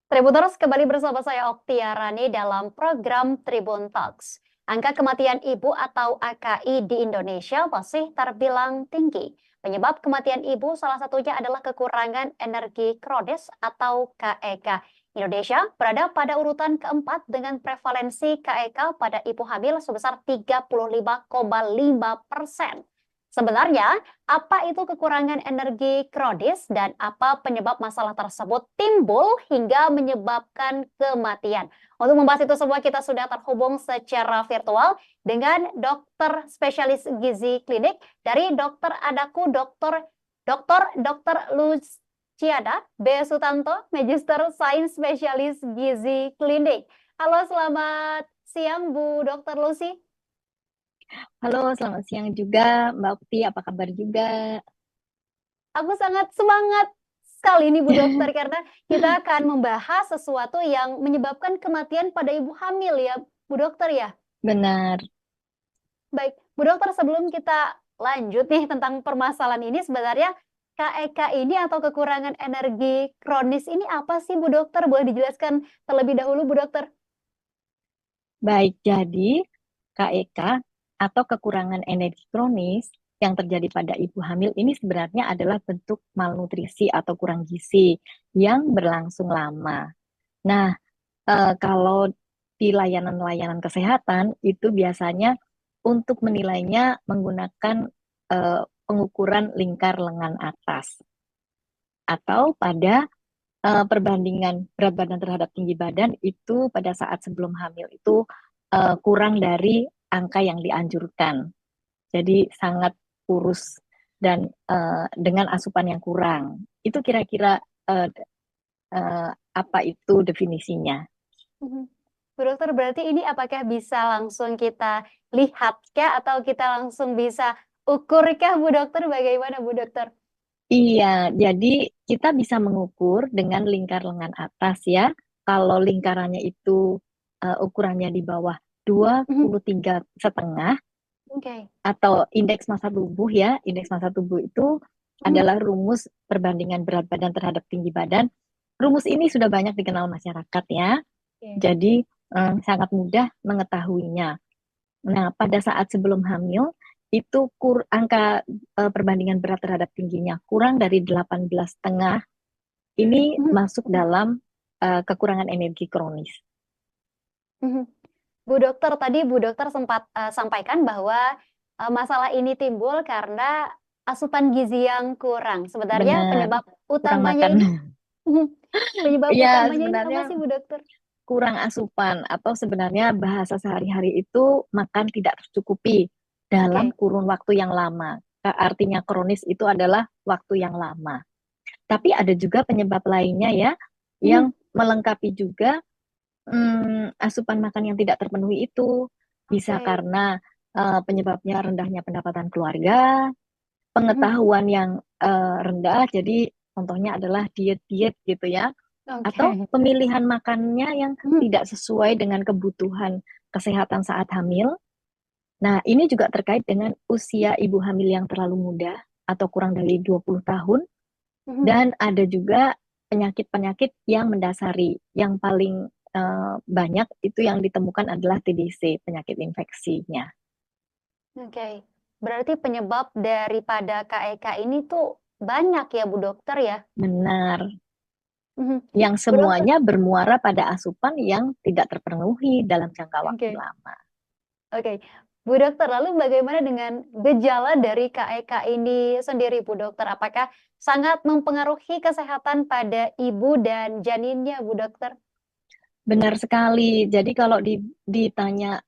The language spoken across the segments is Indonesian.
Tribuners kembali bersama saya Oktiarani dalam program Tribun Talks. Angka kematian ibu atau AKI di Indonesia masih terbilang tinggi. Penyebab kematian ibu salah satunya adalah kekurangan energi kronis atau KEK. Indonesia berada pada urutan keempat dengan prevalensi KEK pada ibu hamil sebesar 35,5%. Sebenarnya, apa itu kekurangan energi kronis dan apa penyebab masalah tersebut timbul hingga menyebabkan kematian? Untuk membahas itu semua kita sudah terhubung secara virtual dengan dokter spesialis gizi klinik dari Dokter Adaku, Dokter Luciana B. Sutanto, Magister Sains Spesialis Gizi Klinik. Halo, selamat siang Bu Dokter Lucy. Halo, selamat siang juga Mbak Ukti, apa kabar juga? Aku sangat semangat sekali nih Bu Dokter karena kita akan membahas sesuatu yang menyebabkan kematian pada ibu hamil ya Bu Dokter ya. Benar. Baik, Bu Dokter sebelum kita lanjut nih tentang permasalahan ini sebenarnya KEK ini atau kekurangan energi kronis ini apa sih Bu Dokter? Boleh dijelaskan terlebih dahulu Bu Dokter? Baik, jadi KEK atau kekurangan energi kronis yang terjadi pada ibu hamil ini sebenarnya adalah bentuk malnutrisi atau kurang gizi yang berlangsung lama. Nah, kalau di layanan-layanan kesehatan itu biasanya untuk menilainya menggunakan pengukuran lingkar lengan atas atau pada perbandingan berat badan terhadap tinggi badan itu pada saat sebelum hamil itu kurang dari angka yang dianjurkan. Jadi sangat kurus dan dengan asupan yang kurang. Itu kira-kira apa itu definisinya? Mhm. Bu Dokter berarti ini apakah bisa langsung kita lihat kah atau kita langsung bisa ukur kah Bu Dokter? Bagaimana Bu Dokter? Iya, jadi kita bisa mengukur dengan lingkar lengan atas ya. Kalau lingkarannya itu ukurannya di bawah dua Mhm. puluh tiga setengah Oke. atau indeks massa tubuh ya. Indeks massa tubuh itu Mhm. adalah rumus perbandingan berat badan terhadap tinggi badan. Rumus ini sudah banyak dikenal masyarakat ya. Oke. Jadi sangat mudah mengetahuinya. Nah, pada saat sebelum hamil itu angka perbandingan berat terhadap tingginya kurang dari 18,5 ini Mhm. masuk dalam kekurangan energi kronis. Mhm. Bu Dokter, tadi Bu Dokter sempat sampaikan bahwa masalah ini timbul karena asupan gizi yang kurang. Sebenarnya Benar, penyebab kurang utamanya makan. ini penyebab Ya, utamanya ini apa sebenarnya sih Bu Dokter? kurang asupan atau sebenarnya bahasa sehari-hari itu makan tidak tercukupi dalam Oke. kurun waktu yang lama. Artinya kronis itu adalah waktu yang lama. Tapi ada juga penyebab lainnya ya, Mhm. yang melengkapi juga asupan makan yang tidak terpenuhi itu. Bisa Oke. karena penyebabnya rendahnya pendapatan keluarga, Mhm. pengetahuan yang rendah, jadi contohnya adalah diet-diet gitu ya, atau Oke. pemilihan makannya yang Mhm. tidak sesuai dengan kebutuhan kesehatan saat hamil. Nah, ini juga terkait dengan usia ibu hamil yang terlalu muda atau kurang dari 20 tahun, Mhm. dan ada juga penyakit-penyakit yang mendasari. Yang paling banyak itu yang ditemukan adalah TBC, penyakit infeksinya. Oke. Berarti penyebab daripada KEK ini tuh banyak ya Bu Dokter ya? Benar, Mhm. yang Bu Dokter, semuanya bermuara pada asupan yang tidak terpenuhi dalam jangka waktu oke. lama. Oke, Bu Dokter, lalu bagaimana dengan gejala dari KEK ini sendiri, Bu Dokter? Apakah sangat mempengaruhi kesehatan pada ibu dan janinnya, Bu Dokter? Benar sekali. Jadi kalau ditanya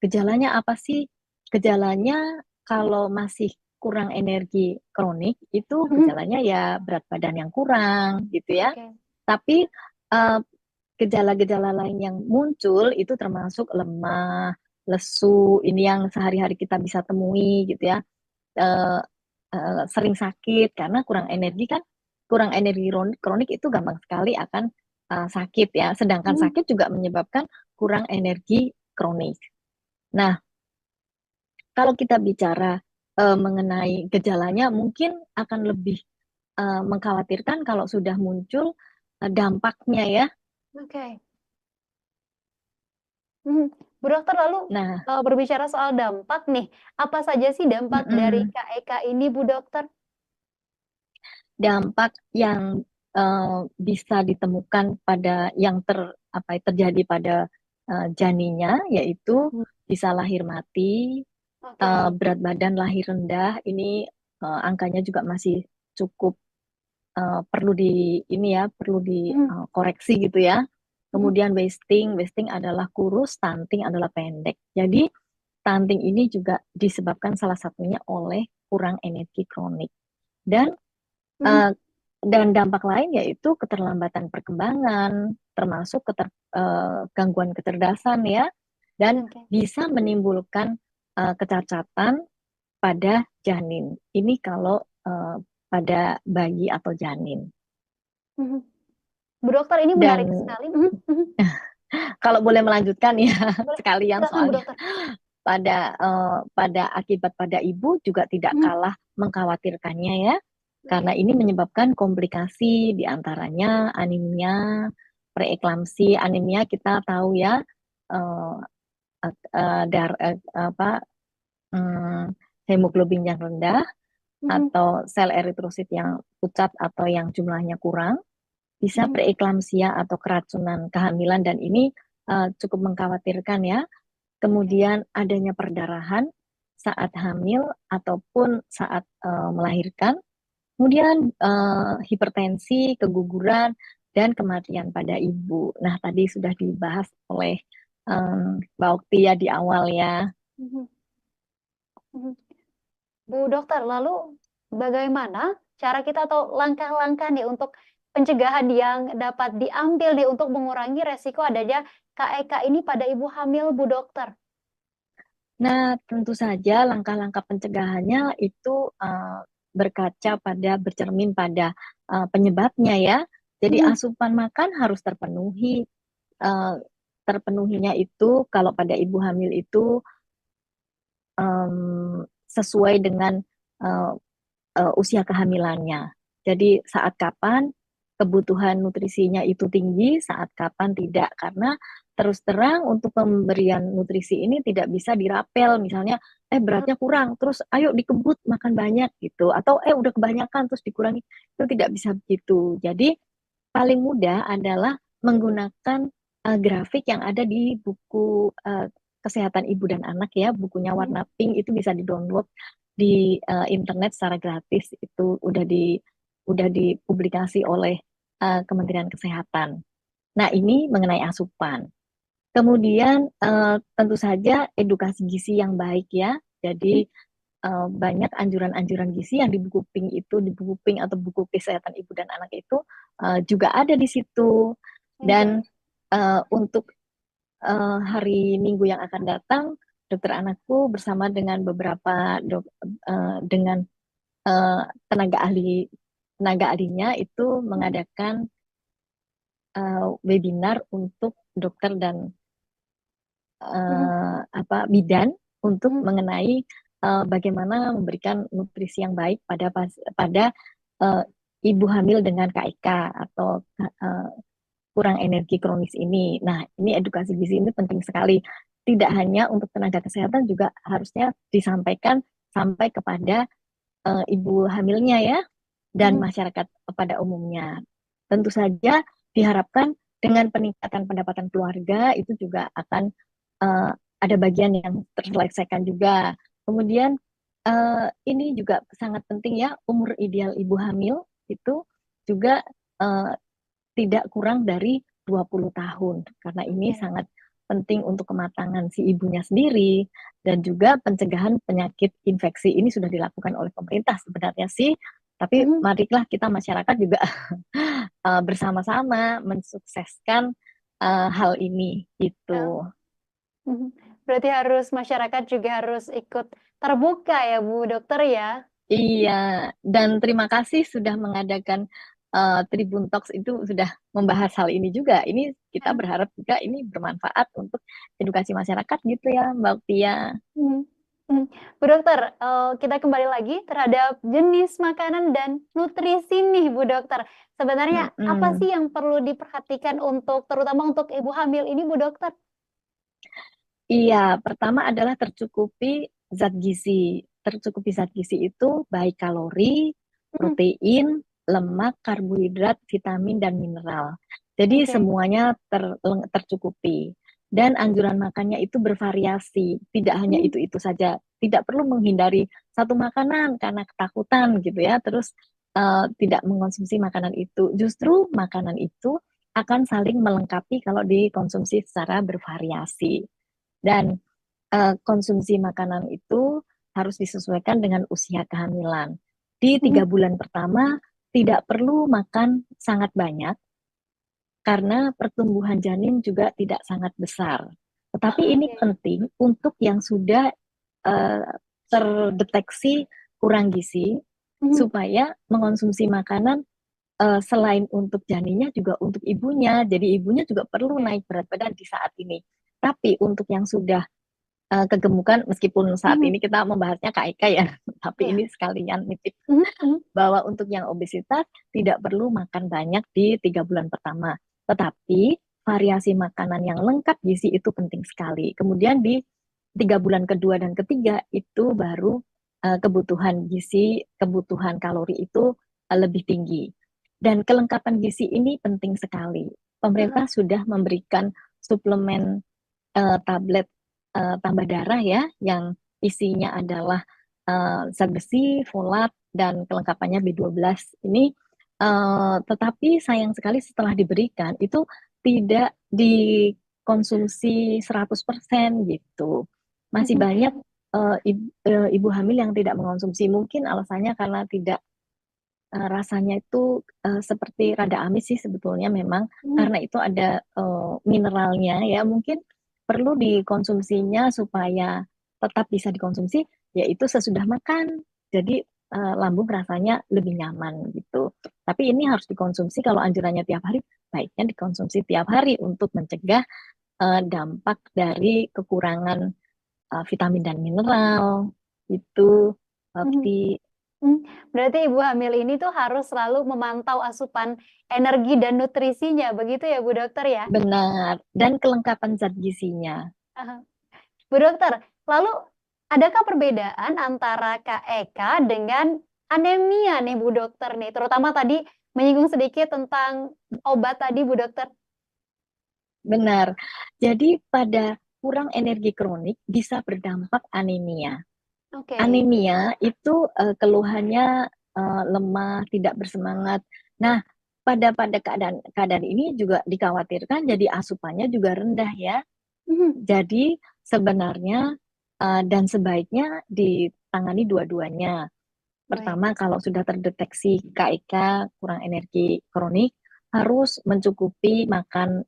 gejalanya apa sih? Gejalanya kalau masih kurang energi kronik itu Mhm. gejalanya ya berat badan yang kurang gitu ya. Oke. Tapi eh, gejala-gejala lain yang muncul itu termasuk lemah, lesu, ini yang sehari-hari kita bisa temui gitu ya. Eh, Sering sakit karena kurang energi kan, kurang energi kronik itu gampang sekali akan sakit ya. Sedangkan Mhm. sakit juga menyebabkan kurang energi kronik. Nah, kalau kita bicara mengenai gejalanya, mungkin akan lebih mengkhawatirkan kalau sudah muncul dampaknya ya. Oke. Mhm. Bu Dokter lalu, Nah, berbicara soal dampak nih, apa saja sih dampak dari mm-mm. Kak Eka ini Bu Dokter? Dampak yang bisa ditemukan pada yang terjadi pada janinnya, yaitu Mmm, bisa lahir mati, oke. berat badan lahir rendah. Ini angkanya juga masih cukup perlu di ini ya, perlu Mhm, dikoreksi gitu ya. mhm, Kemudian wasting adalah kurus, stunting adalah pendek. Jadi stunting ini juga disebabkan salah satunya oleh kurang energi kronik. Dan mhm, eh, dan dampak lain yaitu keterlambatan perkembangan, termasuk gangguan kecerdasan ya, dan oke. bisa menimbulkan kecacatan pada janin. Ini kalau pada bayi atau janin. Mhm. Bu Dokter ini menarik Dan sekali. Mhm, mhm. kalau boleh melanjutkan ya Boleh, sekalian silakan Bu soalnya Dokter. pada akibat pada ibu juga tidak Mhm, kalah mengkhawatirkannya ya, karena oke. ini menyebabkan komplikasi diantaranya anemia, preeklamsi. Anemia kita tahu ya, eh, apa, hmm, hemoglobin yang rendah Mhm, atau sel eritrosit yang pucat atau yang jumlahnya kurang, bisa mhm, preeklamsia atau keracunan kehamilan, dan ini cukup mengkhawatirkan ya. oke. Kemudian adanya perdarahan saat hamil ataupun saat melahirkan. Kemudian hipertensi, keguguran, dan kematian pada ibu. Nah, tadi sudah dibahas oleh Mbak Okti ya di awal ya. Mhm, mhm. Bu Dokter, lalu bagaimana cara kita atau langkah-langkah nih untuk pencegahan yang dapat diambil nih untuk mengurangi resiko adanya KEK ini pada ibu hamil, Bu Dokter? Nah, tentu saja langkah-langkah pencegahannya itu bercermin pada penyebabnya ya. Jadi Mhm, asupan makan harus terpenuhi. Eh, Terpenuhinya itu kalau pada ibu hamil itu sesuai dengan eh, usia kehamilannya. Jadi saat kapan kebutuhan nutrisinya itu tinggi, saat kapan tidak. Karena terus terang untuk pemberian nutrisi ini tidak bisa dirapel. Misalnya, mhm, beratnya kurang, terus ayo dikebut makan banyak gitu. Atau udah kebanyakan terus dikurangi. Itu tidak bisa begitu. Jadi paling mudah adalah menggunakan grafik yang ada di buku Kesehatan Ibu dan Anak ya, bukunya mhm, warna pink, itu bisa di-download di internet secara gratis. Itu udah dipublikasi oleh Kementerian Kesehatan. Nah, ini mengenai asupan. Kemudian tentu saja edukasi gizi yang baik ya. mhm, Jadi banyak anjuran-anjuran gizi yang di buku pink itu, di buku pink atau buku kesehatan ibu dan anak itu juga ada di situ. Dan oke, untuk hari Minggu yang akan datang, dokter anakku bersama dengan dengan eh, tenaga tenaga ahlinya itu mhm, mengadakan webinar untuk dokter dan mhm, bidan untuk mhm, mengenai bagaimana memberikan nutrisi yang baik pada eh, ibu hamil dengan KIK atau eh, kurang energi kronis ini. Nah, ini edukasi gizi ini penting sekali. Tidak hanya untuk tenaga kesehatan, juga harusnya disampaikan sampai kepada ibu hamilnya ya, dan mhm, masyarakat pada umumnya. Tentu saja diharapkan dengan peningkatan pendapatan keluarga itu juga akan uh, ada bagian yang terselesaikan juga. Kemudian ini juga sangat penting ya, umur ideal ibu hamil itu juga uh, tidak kurang dari 20 tahun, karena ini oke, sangat penting untuk kematangan si ibunya sendiri, dan juga pencegahan penyakit infeksi. Ini sudah dilakukan oleh pemerintah sebenarnya sih, tapi mhm, marilah kita masyarakat juga bersama-sama mensukseskan hal ini oh, itu. mhm. Berarti harus masyarakat juga harus ikut terbuka ya Bu Dokter ya? Iya, dan terima kasih sudah mengadakan Tribun Talks, itu sudah membahas hal ini juga. Ini kita berharap juga ini bermanfaat untuk edukasi masyarakat gitu ya, Mbak Tia. Mhm. Hmm, Bu Dokter, kita kembali lagi terhadap jenis makanan dan nutrisi nih Bu Dokter. Sebenarnya apa Mm-mm. sih yang perlu diperhatikan terutama untuk ibu hamil ini Bu Dokter? Iya, pertama adalah tercukupi zat gizi. Tercukupi zat gizi itu baik kalori, Mhm, protein, lemak, karbohidrat, vitamin, dan mineral. Jadi oke. semuanya tercukupi. Dan anjuran makannya itu bervariasi, tidak hanya Mhm, itu-itu saja. Tidak perlu menghindari satu makanan karena ketakutan gitu ya, terus tidak mengkonsumsi makanan itu. Justru makanan itu akan saling melengkapi kalau dikonsumsi secara bervariasi. Dan konsumsi makanan itu harus disesuaikan dengan usia kehamilan. Di mhm, 3 bulan pertama tidak perlu makan sangat banyak karena pertumbuhan janin juga tidak sangat besar. Tetapi ini oke. penting untuk yang sudah eh, terdeteksi kurang gizi Mhm, supaya mengonsumsi makanan selain untuk janinnya juga untuk ibunya. Jadi ibunya juga perlu oke. naik berat badan di saat ini. Tapi untuk yang sudah kegemukan, meskipun saat Mhm, ini kita membahasnya KIK ya, tapi iya. ini sekalian nitip Mhm, mhm, bahwa untuk yang obesitas tidak perlu makan banyak di 3 bulan pertama. Tetapi variasi makanan yang lengkap gizi itu penting sekali. Kemudian di 3 bulan kedua dan ketiga itu baru kebutuhan gizi, kebutuhan kalori itu lebih tinggi. Dan kelengkapan gizi ini penting sekali. aha, Pemerintah sudah memberikan suplemen tablet tambah darah ya, yang isinya adalah zat besi, folat, dan kelengkapannya B12 ini. Tetapi sayang sekali setelah diberikan itu tidak dikonsumsi 100% gitu. Masih mhm, banyak ibu hamil yang tidak mengonsumsi. Mungkin alasannya karena tidak rasanya itu seperti rada amis sih sebetulnya memang mhm, karena itu ada mineralnya ya mungkin perlu dikonsumsinya supaya tetap bisa dikonsumsi yaitu sesudah makan jadi lambung rasanya lebih nyaman gitu. Tapi ini harus dikonsumsi kalau anjurannya tiap hari baiknya dikonsumsi tiap hari untuk mencegah dampak dari kekurangan vitamin dan mineral itu. mhm. Bapti. Mmm, berarti ibu hamil ini tuh harus selalu memantau asupan energi dan nutrisinya, begitu ya, Bu Dokter ya? Benar, dan kelengkapan zat gizinya. Aha. Bu Dokter, lalu adakah perbedaan antara KEK dengan anemia nih, Bu Dokter nih? Terutama tadi menyinggung sedikit tentang obat tadi, Bu Dokter. Benar. Jadi pada kurang energi kronik bisa berdampak anemia. Oke. Anemia itu keluhannya lemah, tidak bersemangat. Nah, pada keadaan keadaan ini juga dikhawatirkan jadi asupannya juga rendah ya. Mhm, Jadi sebenarnya dan sebaiknya ditangani dua-duanya. baik. Pertama, kalau sudah terdeteksi KIK kurang energi kronik, harus mencukupi makan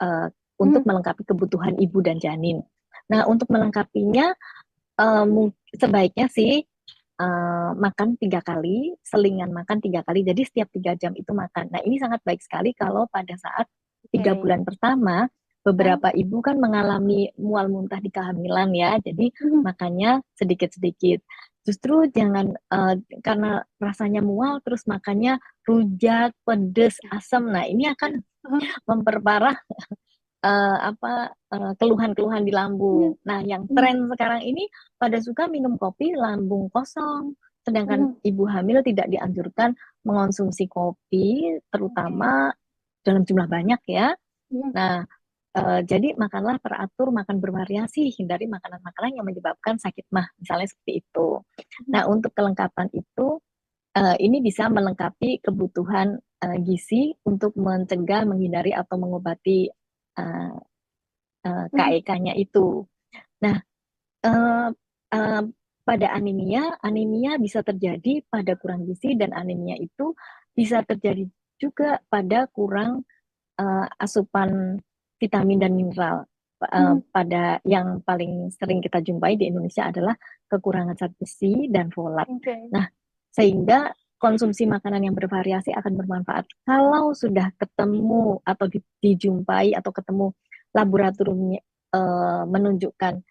eh, untuk Mhm, melengkapi kebutuhan ibu dan janin. Nah, untuk melengkapinya sebaiknya sih makan 3 kali, selingan makan 3 kali. Jadi setiap 3 jam itu makan. Nah, ini sangat baik sekali kalau pada saat tiga oke. bulan pertama, Ah, beberapa ibu kan mengalami mual muntah di kehamilan ya. Jadi mhm, makannya sedikit-sedikit. Justru jangan karena rasanya mual terus makannya rujak, pedes, asam. Nah, ini akan aha, memperparah keluhan-keluhan di mhm, lambung. Nah, yang mhm, tren sekarang ini pada suka minum kopi lambung kosong, sedangkan mhm, ibu hamil tidak dianjurkan mengonsumsi kopi, oke. terutama dalam jumlah banyak ya. Mhm, Nah, jadi makanlah teratur, makan bervariasi, hindari makanan-makanan yang menyebabkan sakit mah, misalnya seperti itu. mhm, Nah, untuk kelengkapan itu, ini bisa melengkapi kebutuhan gizi untuk mencegah, menghindari atau mengobati eh, mhm, KEK-nya itu. Nah, eh, eh, pada anemia, anemia bisa terjadi pada kurang gizi dan anemia itu bisa terjadi juga pada kurang asupan vitamin dan mineral. mhm, Pada yang paling sering kita jumpai di Indonesia adalah kekurangan zat besi dan folat. oke. Nah, sehingga konsumsi makanan yang bervariasi akan bermanfaat. Kalau sudah ketemu atau dijumpai atau ketemu laboratoriumnya menunjukkan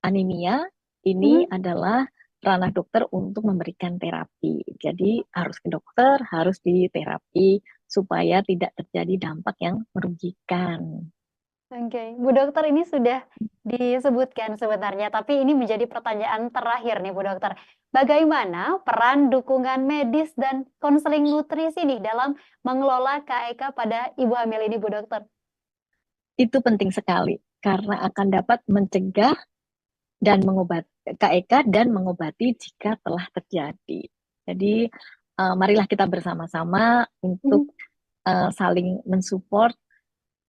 anemia, ini adalah ranah dokter untuk memberikan terapi. Jadi harus ke dokter, harus diterapi supaya tidak terjadi dampak yang merugikan. Oke, Bu Dokter, ini sudah disebutkan sebenarnya, tapi ini menjadi pertanyaan terakhir nih Bu Dokter. Bagaimana peran dukungan medis dan konseling nutrisi nih dalam mengelola KEK pada ibu hamil ini Bu Dokter? Itu penting sekali karena akan dapat mencegah dan mengobati KEK dan mengobati jika telah terjadi. Jadi marilah kita bersama-sama untuk saling mensupport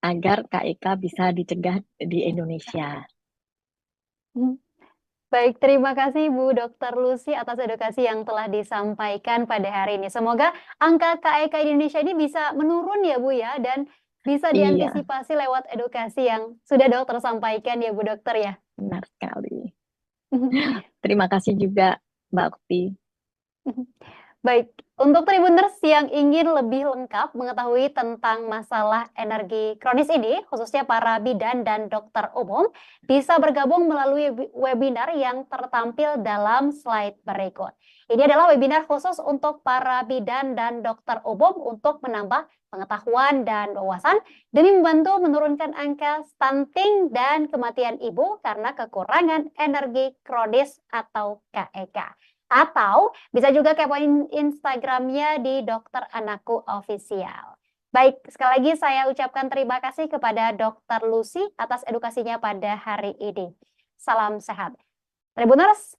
agar KEK bisa dicegah di Indonesia. Hmm. Baik, terima kasih Bu Dokter Lucy atas edukasi yang telah disampaikan pada hari ini. Semoga angka KEK di Indonesia ini bisa menurun ya Bu ya, dan bisa Iya, diantisipasi lewat edukasi yang sudah dokter sampaikan ya Bu Dokter ya. benar sekali. Terima kasih juga, Mbak Okti. Baik, untuk Tribuners yang ingin lebih lengkap mengetahui tentang masalah energi kronis ini, khususnya para bidan dan dokter umum, bisa bergabung melalui webinar yang tertampil dalam slide berikut. Ini adalah webinar khusus untuk para bidan dan dokter umum untuk menambah pengetahuan dan wawasan demi membantu menurunkan angka stunting dan kematian ibu karena kekurangan energi kronis atau KEK. Atau bisa juga kepoin Instagramnya di Dokter Anakku Official. Baik, sekali lagi saya ucapkan terima kasih kepada Dokter Lucy atas edukasinya pada hari ini. Salam sehat. Tribuners,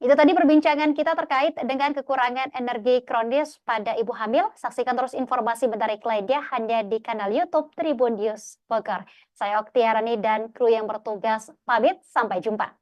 itu tadi perbincangan kita terkait dengan kekurangan energi kronis pada ibu hamil. Saksikan terus informasi menarik lainnya hanya di kanal YouTube Tribun News Bogor. Saya Oktiarani dan kru yang bertugas pamit, sampai jumpa.